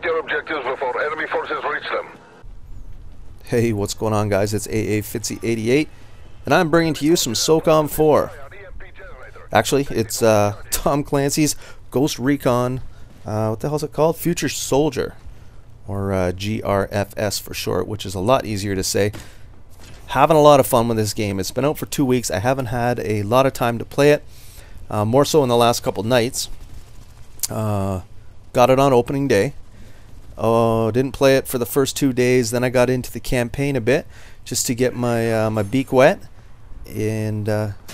your objectives before enemy forces reach them. Hey, what's going on, guys? It's AA Fitzy88, and I'm bringing to you some SOCOM 4. Actually, it's Tom Clancy's Ghost Recon, what the hell is it called? Future Soldier, or GRFS for short, which is a lot easier to say. Having a lot of fun with this game. It's been out for 2 weeks. I haven't had a lot of time to play it, more so in the last couple nights. Got it on opening day. Didn't play it for the first 2 days. Then I got into the campaign a bit just to get my my beak wet. And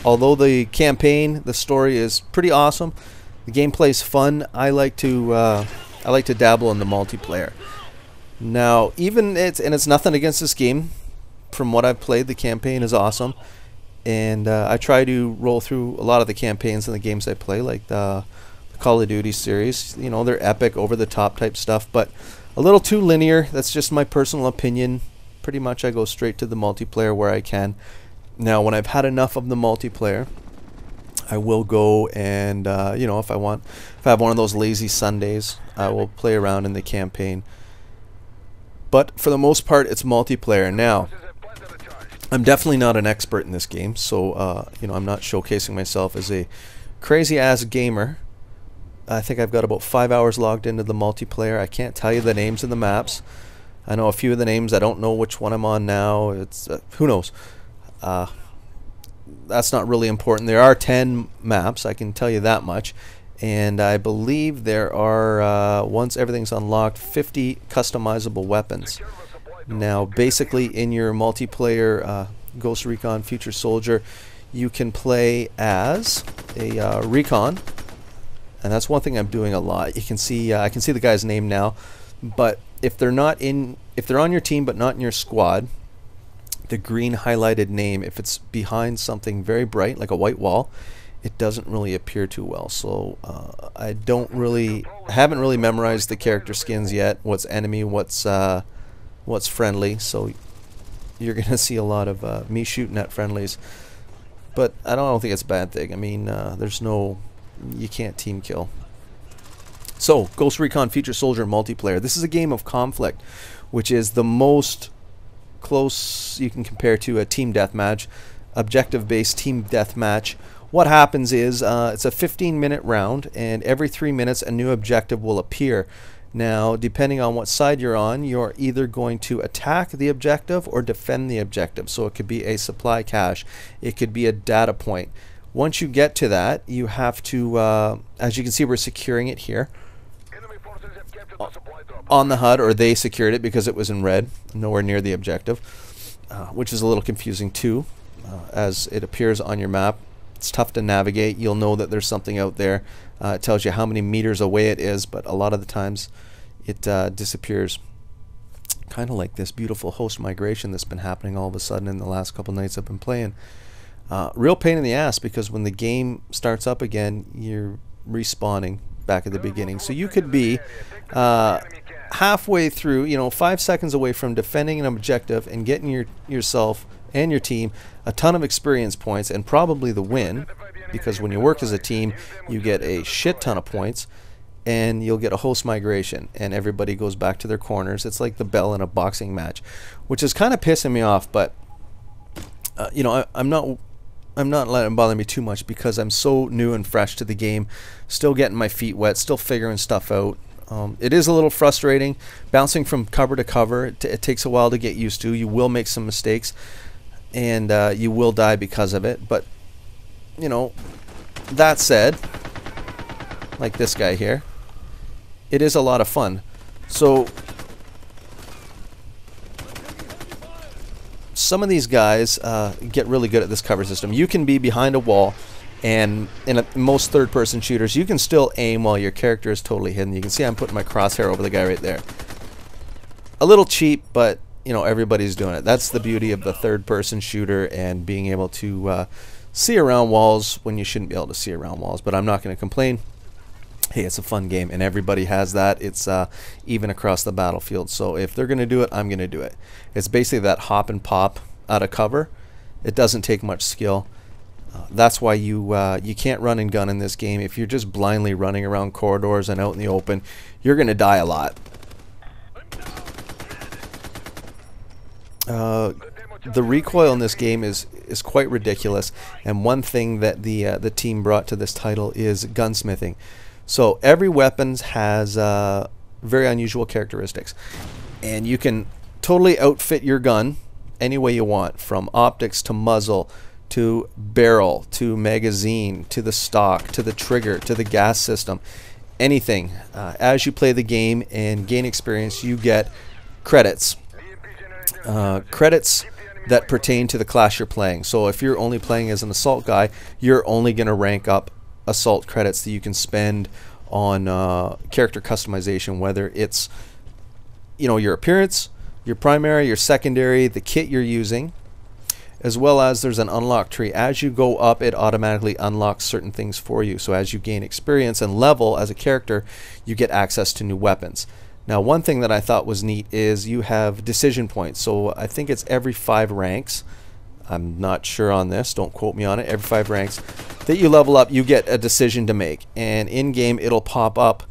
although the campaign, the story is pretty awesome, the gameplay's fun. I like to dabble in the multiplayer. Now, it's nothing against this game. From what I've played, the campaign is awesome, and I try to roll through a lot of the campaigns in the games I play, like the Call of Duty series. You know, they're epic, over-the-top type stuff, but a little too linear. That's just my personal opinion. Pretty much I go straight to the multiplayer where I can. Now, when I've had enough of the multiplayer, I will go and, you know, if I have one of those lazy Sundays, I will play around in the campaign. But for the most part, it's multiplayer. Now, I'm definitely not an expert in this game, so, you know, I'm not showcasing myself as a crazy-ass gamer. I think I've got about 5 hours logged into the multiplayer. I can't tell you the names of the maps. I know a few of the names. I don't know which one I'm on now. It's who knows. That's not really important. There are 10 maps, I can tell you that much. And I believe there are, once everything's unlocked, 50 customizable weapons. Now, basically, in your multiplayer Ghost Recon Future Soldier, you can play as a Recon. And that's one thing I'm doing a lot. You can see, I can see the guy's name now. But if they're on your team but not in your squad, the green highlighted name, if it's behind something very bright like a white wall, it doesn't really appear too well. So I haven't really memorized the character skins yet. What's enemy, what's friendly. So you're gonna see a lot of me shooting at friendlies. But I don't think it's a bad thing. I mean, you can't team kill. So, Ghost Recon Future Soldier multiplayer. This is a game of conflict, which is the most close you can compare to a team deathmatch, objective-based team deathmatch. What happens is it's a 15-minute round, and every 3 minutes a new objective will appear. Now, depending on what side you're on, you're either going to attack the objective or defend the objective. So it could be a supply cache, it could be a data point. Once you get to that, you have to, as you can see, we're securing it here on the HUD, or they secured it because it was in red, nowhere near the objective, which is a little confusing too, as it appears on your map. It's tough to navigate. You'll know that there's something out there. It tells you how many meters away it is, but a lot of the times it disappears. Kind of like this beautiful host migration that's been happening all of a sudden in the last couple nights I've been playing. Real pain in the ass, because when the game starts up again, you're respawning back at the beginning. So you could be halfway through, you know, 5 seconds away from defending an objective and getting yourself and your team a ton of experience points and probably the win, because when you work as a team, you get a shit ton of points, and you'll get a host migration, and everybody goes back to their corners. It's like the bell in a boxing match, which is kind of pissing me off, but you know, I'm not letting it bother me too much, because I'm so new and fresh to the game, still getting my feet wet, still figuring stuff out. It is a little frustrating, bouncing from cover to cover. It takes a while to get used to. You will make some mistakes, and you will die because of it. But, you know, that said, like this guy here, it is a lot of fun. So some of these guys get really good at this cover system. You can be behind a wall, and in most third-person shooters, you can still aim while your character is totally hidden. You can see I'm putting my crosshair over the guy right there. A little cheap, but you know, everybody's doing it. That's the beauty of the third-person shooter, and being able to see around walls when you shouldn't be able to see around walls. But I'm not going to complain. Hey, it's a fun game, and everybody has that. It's even across the battlefield. So if they're going to do it, I'm going to do it. It's basically that hop and pop out of cover. It doesn't take much skill. That's why you can't run and gun in this game. If you're just blindly running around corridors and out in the open, you're going to die a lot. The recoil in this game is quite ridiculous, and one thing that the team brought to this title is gunsmithing. So every weapon has very unusual characteristics, and you can totally outfit your gun any way you want, from optics to muzzle to barrel to magazine to the stock to the trigger to the gas system, anything. As you play the game and gain experience, you get credits. Credits that pertain to the class you're playing. So if you're only playing as an assault guy, you're only going to rank up assault credits that you can spend on character customization, whether it's, you know, your appearance, your primary, your secondary, the kit you're using, as well as there's an unlock tree. As you go up, it automatically unlocks certain things for you. So as you gain experience and level as a character, you get access to new weapons. Now, one thing that I thought was neat is you have decision points. So I think it's every 5 ranks. I'm not sure on this, don't quote me on it. Every 5 ranks that you level up, you get a decision to make. And in-game, it'll pop up,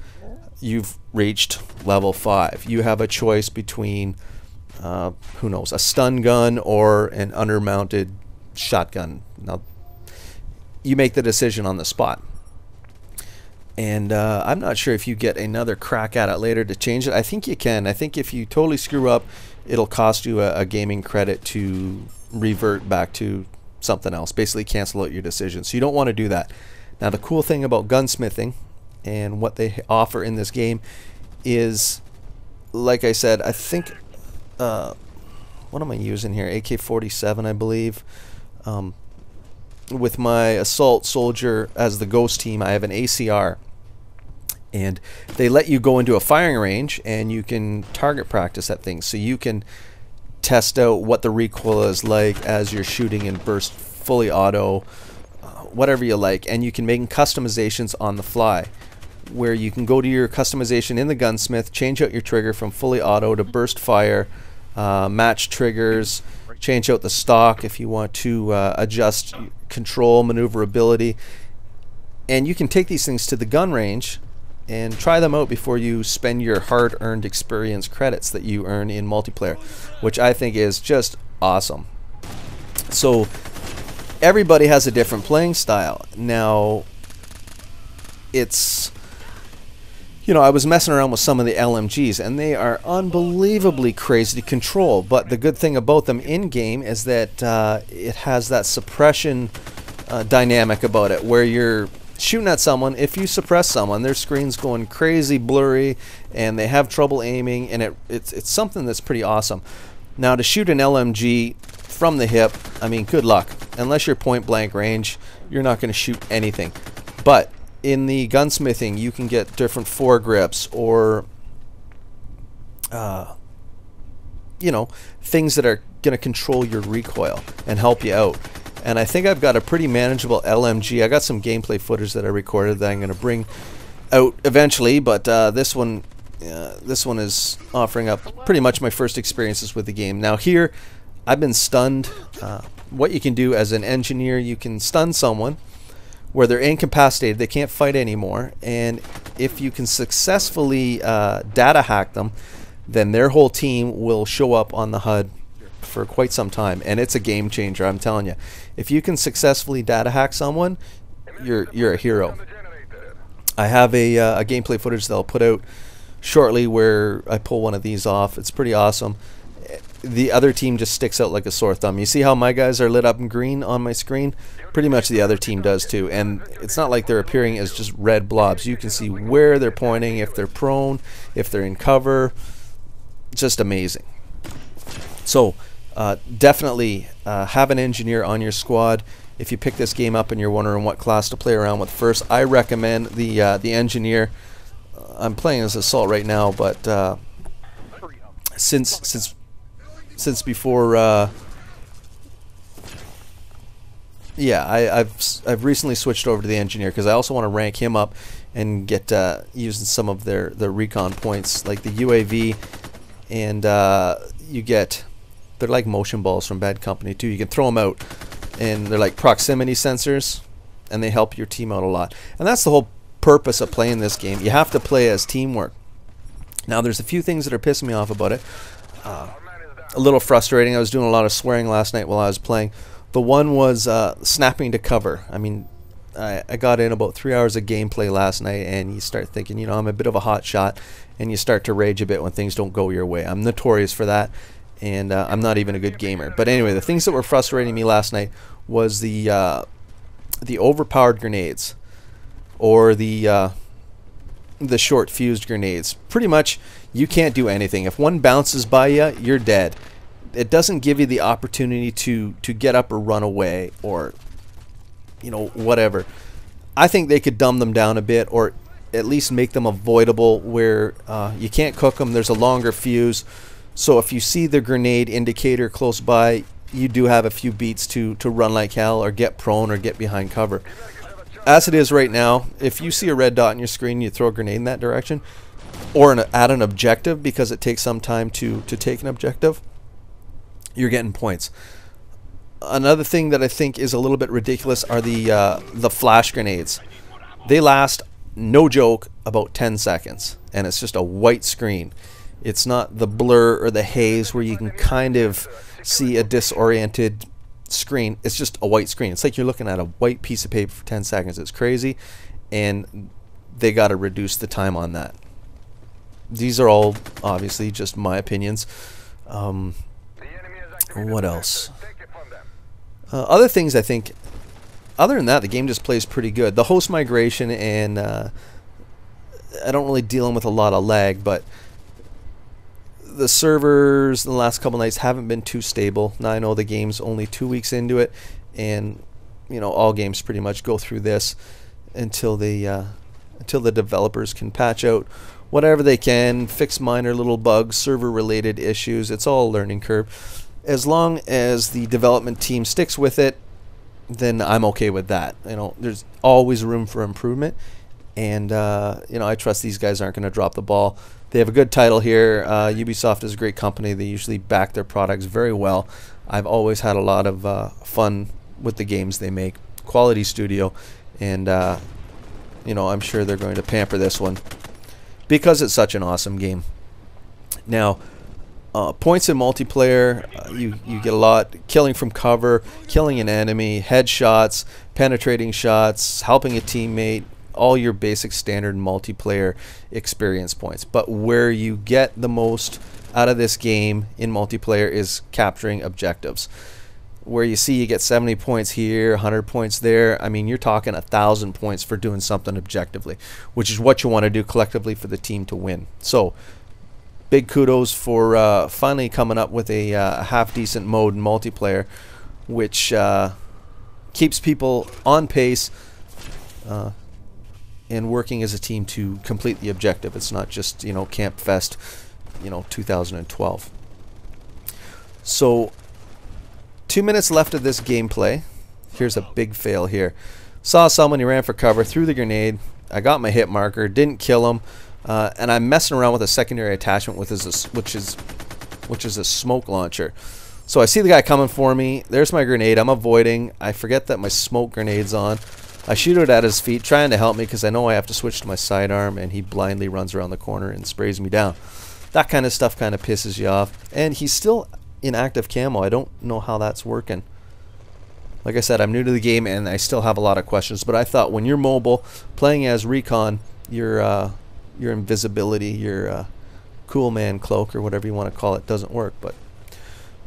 you've reached level 5. You have a choice between, who knows, a stun gun or an undermounted shotgun. Now, you make the decision on the spot. And I'm not sure if you get another crack at it later to change it. I think you can. I think if you totally screw up, it'll cost you a gaming credit to revert back to something else. Basically cancel out your decision. So you don't want to do that. Now, the cool thing about gunsmithing and what they offer in this game is, like I said, I think, what am I using here? AK-47, I believe. With my assault soldier as the ghost team, I have an ACR, and they let you go into a firing range and you can target practice at things, so you can test out what the recoil is like as you're shooting in burst, fully auto, whatever you like, and you can make customizations on the fly, where you can go to your customization in the gunsmith, change out your trigger from fully auto to burst fire, match triggers, change out the stock if you want to adjust control, maneuverability, and you can take these things to the gun range and try them out before you spend your hard-earned experience credits that you earn in multiplayer, which I think is just awesome. So everybody has a different playing style. Now, it's, you know, I was messing around with some of the LMGs, and they are unbelievably crazy to control. But the good thing about them in-game is that it has that suppression dynamic about it, where you're shooting at someone. If you suppress someone, their screen's going crazy blurry, and they have trouble aiming, and it's something that's pretty awesome. Now, to shoot an LMG from the hip, I mean, good luck. Unless you're point-blank range, you're not going to shoot anything. But in the gunsmithing, you can get different foregrips or, you know, things that are going to control your recoil and help you out. And I think I've got a pretty manageable LMG. I got some gameplay footage that I recorded that I'm going to bring out eventually, but this one is offering up pretty much my first experiences with the game. Now here, I've been stunned. What you can do as an engineer, you can stun someone where they're incapacitated, they can't fight anymore, and if you can successfully data hack them, then their whole team will show up on the HUD for quite some time, and it's a game changer, I'm telling you. If you can successfully data hack someone, you're a hero. I have a gameplay footage that I'll put out shortly where I pull one of these off. It's pretty awesome. The other team just sticks out like a sore thumb. You see how my guys are lit up in green on my screen? Pretty much the other team does too. And it's not like they're appearing as just red blobs. You can see where they're pointing, if they're prone, if they're in cover. Just amazing. So definitely have an engineer on your squad. If you pick this game up and you're wondering what class to play around with first, I recommend the engineer. I'm playing as assault right now, but since before, yeah, I've recently switched over to the engineer because I also want to rank him up and get using some of their recon points, like the UAV, and you get, they're like motion balls from Bad Company too. You can throw them out, and they're like proximity sensors, and they help your team out a lot. And that's the whole purpose of playing this game. You have to play as teamwork. Now, there's a few things that are pissing me off about it. a little frustrating. I was doing a lot of swearing last night while I was playing. The one was snapping to cover. I mean, I got in about 3 hours of gameplay last night, and you start thinking, you know, I'm a bit of a hot shot, and you start to rage a bit when things don't go your way. I'm notorious for that, and I'm not even a good gamer. But anyway, the things that were frustrating me last night was the overpowered grenades, or the short fused grenades. Pretty much, you can't do anything. If one bounces by you, you're dead. It doesn't give you the opportunity to get up or run away, or you know, whatever. I think they could dumb them down a bit, or at least make them avoidable, where you can't cook them. There's a longer fuse, so if you see the grenade indicator close by, you do have a few beats to run like hell, or get prone, or get behind cover. As it is right now, if you see a red dot on your screen, you throw a grenade in that direction, or at an objective, because it takes some time to take an objective, you're getting points. Another thing that I think is a little bit ridiculous are the flash grenades. They last, no joke, about 10 seconds, and it's just a white screen. It's not the blur or the haze where you can kind of see a disoriented screen. It's just a white screen. It's like you're looking at a white piece of paper for 10 seconds. It's crazy, and they got to reduce the time on that. These are all obviously just my opinions. What else? Other things, I think, other than that, the game just plays pretty good. The host migration, and I don't really deal with a lot of lag, but the servers in the last couple nights haven't been too stable. Now I know the game's only 2 weeks into it, and you know, all games pretty much go through this until the developers can patch out whatever they can, fix minor little bugs, server-related issues. It's all a learning curve. As long as the development team sticks with it, then I'm okay with that. You know, there's always room for improvement, and you know, I trust these guys aren't going to drop the ball. They have a good title here. Ubisoft is a great company. They usually back their products very well. I've always had a lot of fun with the games they make. Quality studio, and you know, I'm sure they're going to pamper this one because it's such an awesome game. Now, points in multiplayer, you get a lot. Killing from cover, killing an enemy, headshots, penetrating shots, helping a teammate, all your basic standard multiplayer experience points. But where you get the most out of this game in multiplayer is capturing objectives. Where you see you get 70 points here, 100 points there. I mean, you're talking 1,000 points for doing something objectively, which is what you want to do collectively for the team to win. So big kudos for finally coming up with a half-decent mode in multiplayer, which keeps people on pace and working as a team to complete the objective. It's not just, you know, Camp Fest, you know, 2012. So 2 minutes left of this gameplay. Here's a big fail here. Saw someone, he ran for cover, threw the grenade. I got my hit marker, didn't kill him. And I'm messing around with a secondary attachment with which is a smoke launcher. So I see the guy coming for me. There's my grenade. I'm avoiding. I forget that my smoke grenade's on. I shoot it at his feet, trying to help me because I know I have to switch to my sidearm, and he blindly runs around the corner and sprays me down. That kind of stuff kind of pisses you off. And he's still in active camo. I don't know how that's working. Like I said, I'm new to the game, and I still have a lot of questions. But I thought when you're mobile, playing as Recon, your invisibility, your cool man cloak, or whatever you want to call it, doesn't work. But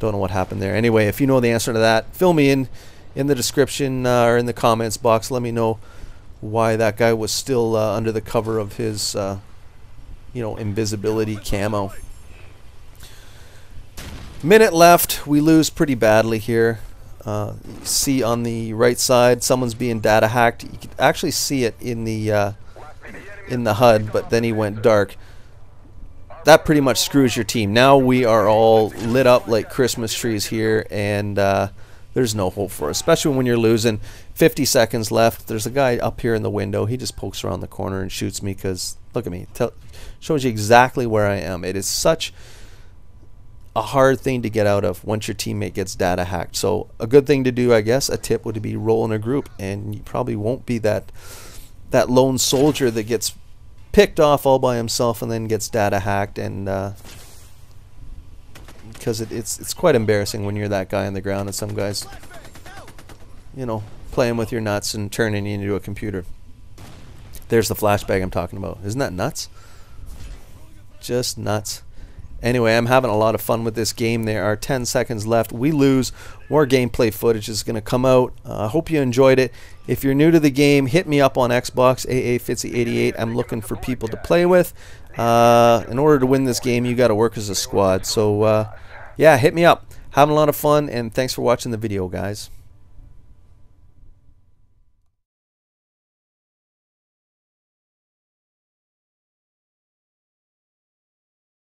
don't know what happened there. Anyway, if you know the answer to that, fill me in the description or in the comments box. Let me know why that guy was still under the cover of his you know, invisibility camo. Minute left. We lose pretty badly here. You see on the right side, someone's being data hacked. You can actually see it in the HUD, but then he went dark. That pretty much screws your team. Now we are all lit up like Christmas trees here, and there's no hope for us, especially when you're losing. 50 seconds left. There's a guy up here in the window. He just pokes around the corner and shoots me because, look at me, shows you exactly where I am. It is such a hard thing to get out of once your teammate gets data hacked. So a good thing to do, I guess, a tip would be roll in a group, and you probably won't be that lone soldier that gets picked off all by himself and then gets data hacked and because it's quite embarrassing when you're that guy on the ground and some guys, you know, playing with your nuts and turning you into a computer. There's the flashbang I'm talking about. Isn't that nuts? Just nuts. Anyway, I'm having a lot of fun with this game. There are 10 seconds left. We lose. More gameplay footage is going to come out. I hope you enjoyed it. If you're new to the game, hit me up on Xbox, AAFitzy88. I'm looking for people to play with. In order to win this game, you got to work as a squad. So, yeah, hit me up. Having a lot of fun, and thanks for watching the video, guys.